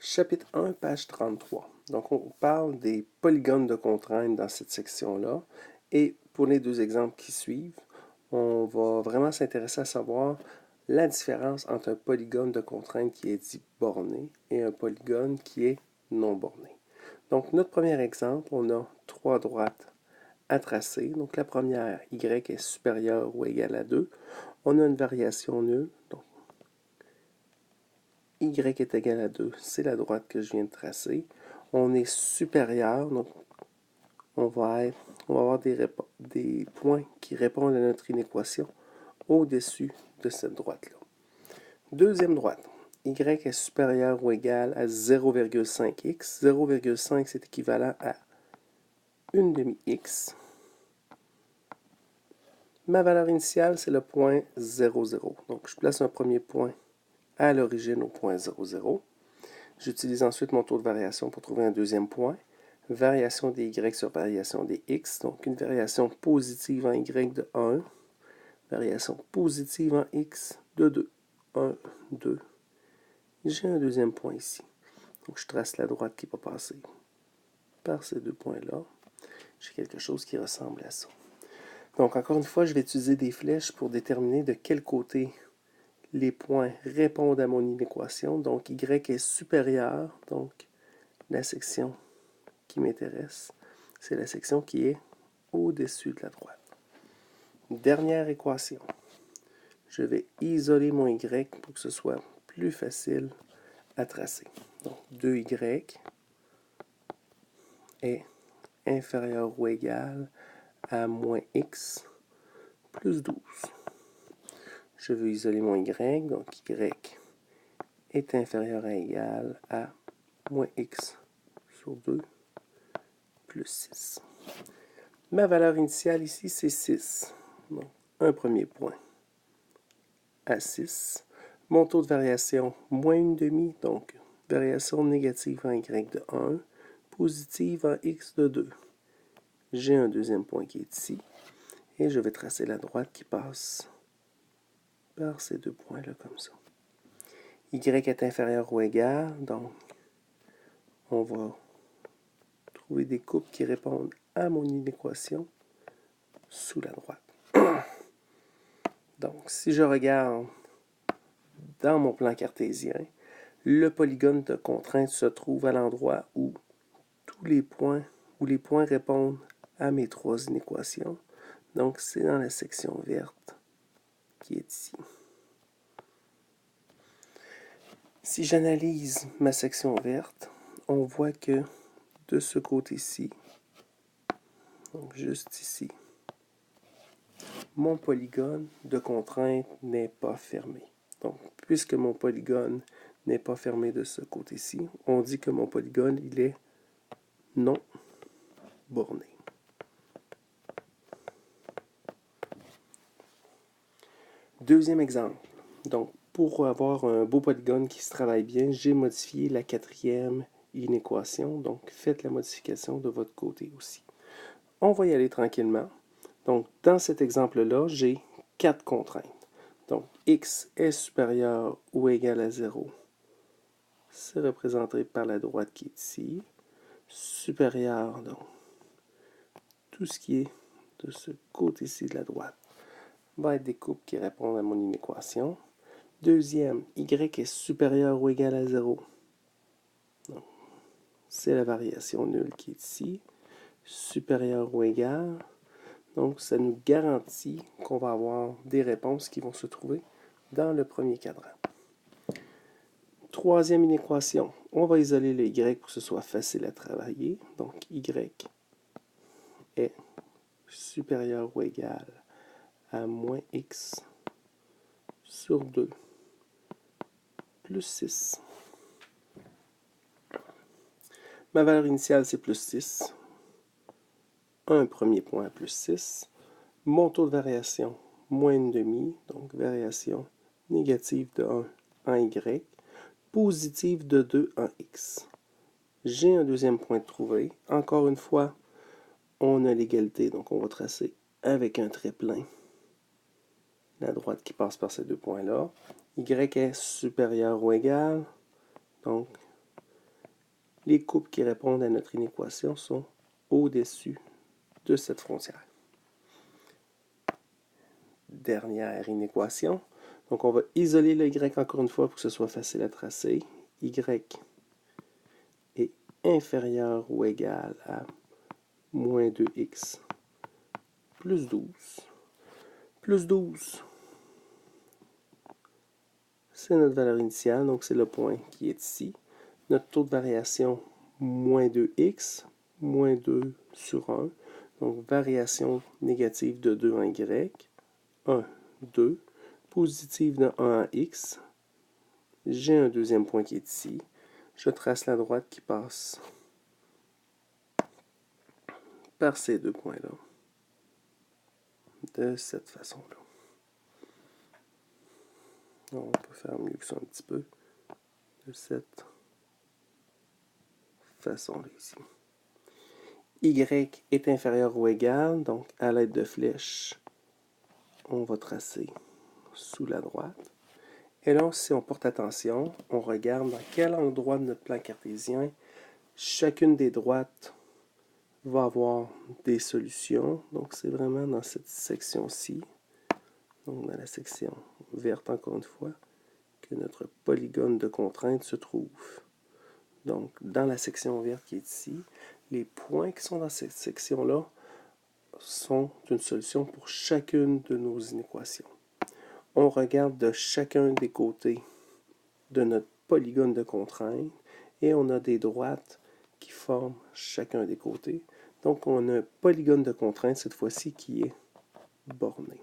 Chapitre 1, page 33. Donc, on parle des polygones de contrainte dans cette section-là. Et pour les deux exemples qui suivent, on va vraiment s'intéresser à savoir la différence entre un polygone de contrainte qui est dit borné et un polygone qui est non borné. Donc, notre premier exemple, on a trois droites à tracer. Donc, la première, y est supérieure ou égale à 2. On a une variation nulle. Donc, y est égal à 2, c'est la droite que je viens de tracer. On est supérieur, donc on va avoir des points qui répondent à notre inéquation au-dessus de cette droite-là. Deuxième droite, y est supérieur ou égal à 0,5x. 0,5, c'est équivalent à 1 demi-x. Ma valeur initiale, c'est le point 0, 0. Donc, je place un premier point à l'origine au point 0, 0. J'utilise ensuite mon taux de variation pour trouver un deuxième point. Variation des y sur variation des x. Donc, une variation positive en y de 1. Variation positive en x de 2. 1, 2. J'ai un deuxième point ici. Donc, je trace la droite qui va passer par ces deux points-là. J'ai quelque chose qui ressemble à ça. Donc, encore une fois, je vais utiliser des flèches pour déterminer de quel côté les points répondent à mon inéquation. Donc, y est supérieur. Donc, la section qui m'intéresse, c'est la section qui est au-dessus de la droite. Dernière équation. Je vais isoler mon y pour que ce soit plus facile à tracer. Donc, 2y est inférieur ou égal à moins x plus 12. Je veux isoler mon y, donc y est inférieur à égal à moins x sur 2 plus 6. Ma valeur initiale ici, c'est 6. Donc, un premier point à 6. Mon taux de variation, moins 1,5, donc variation négative en y de 1, positive en x de 2. J'ai un deuxième point qui est ici, et je vais tracer la droite qui passe par ces deux points-là comme ça. Y est inférieur ou égal, donc on va trouver des coupes qui répondent à mon inéquation sous la droite. Donc, si je regarde dans mon plan cartésien, le polygone de contrainte se trouve à l'endroit où les points répondent à mes trois inéquations. Donc, c'est dans la section verte qui est ici. Si j'analyse ma section verte, on voit que de ce côté-ci, donc juste ici, mon polygone de contrainte n'est pas fermé. Donc, puisque mon polygone n'est pas fermé de ce côté-ci, on dit que mon polygone, il est non borné. Deuxième exemple. Donc, pour avoir un beau polygone qui se travaille bien, j'ai modifié la quatrième inéquation. Donc, faites la modification de votre côté aussi. On va y aller tranquillement. Donc, dans cet exemple-là, j'ai 4 contraintes. Donc, x est supérieur ou égal à 0. C'est représenté par la droite qui est ici. Supérieur, donc, tout ce qui est de ce côté-ci de la droite va être des coupes qui répondent à mon inéquation. Deuxième, y est supérieur ou égal à 0. C'est la variation nulle qui est ici. Supérieur ou égal. Donc, ça nous garantit qu'on va avoir des réponses qui vont se trouver dans le premier cadran. Troisième inéquation, on va isoler le y pour que ce soit facile à travailler. Donc, y est supérieur ou égal à moins x sur 2 plus 6. Ma valeur initiale, c'est plus 6. Un premier point à plus 6. Mon taux de variation, moins 1,5, donc variation négative de 1 en y, positive de 2 en x. J'ai un deuxième point de trouver. Encore une fois, on a l'égalité, donc on va tracer avec un trait plein la droite qui passe par ces deux points-là. Y est supérieur ou égal, donc les coupes qui répondent à notre inéquation sont au-dessus de cette frontière. Dernière inéquation. Donc, on va isoler le y encore une fois pour que ce soit facile à tracer. Y est inférieur ou égal à moins 2x plus 12. Plus 12, c'est notre valeur initiale, donc c'est le point qui est ici. Notre taux de variation, moins 2x, moins 2 sur 1. Donc, variation négative de 2 en y. 1, 2. Positive de 1 en x. J'ai un deuxième point qui est ici. Je trace la droite qui passe par ces deux points-là. De cette façon-là. On peut faire mieux que ça un petit peu. De cette façon-là ici. Y est inférieur ou égal, donc à l'aide de flèches, on va tracer sous la droite. Et là, si on porte attention, on regarde dans quel endroit de notre plan cartésien chacune des droites va avoir des solutions. Donc, c'est vraiment dans cette section-ci, donc dans la section verte encore une fois, que notre polygone de contrainte se trouve. Donc, dans la section verte qui est ici, les points qui sont dans cette section-là sont une solution pour chacune de nos inéquations. On regarde de chacun des côtés de notre polygone de contrainte et on a des droites qui forment chacun des côtés. Donc, on a un polygone de contrainte cette fois-ci qui est borné.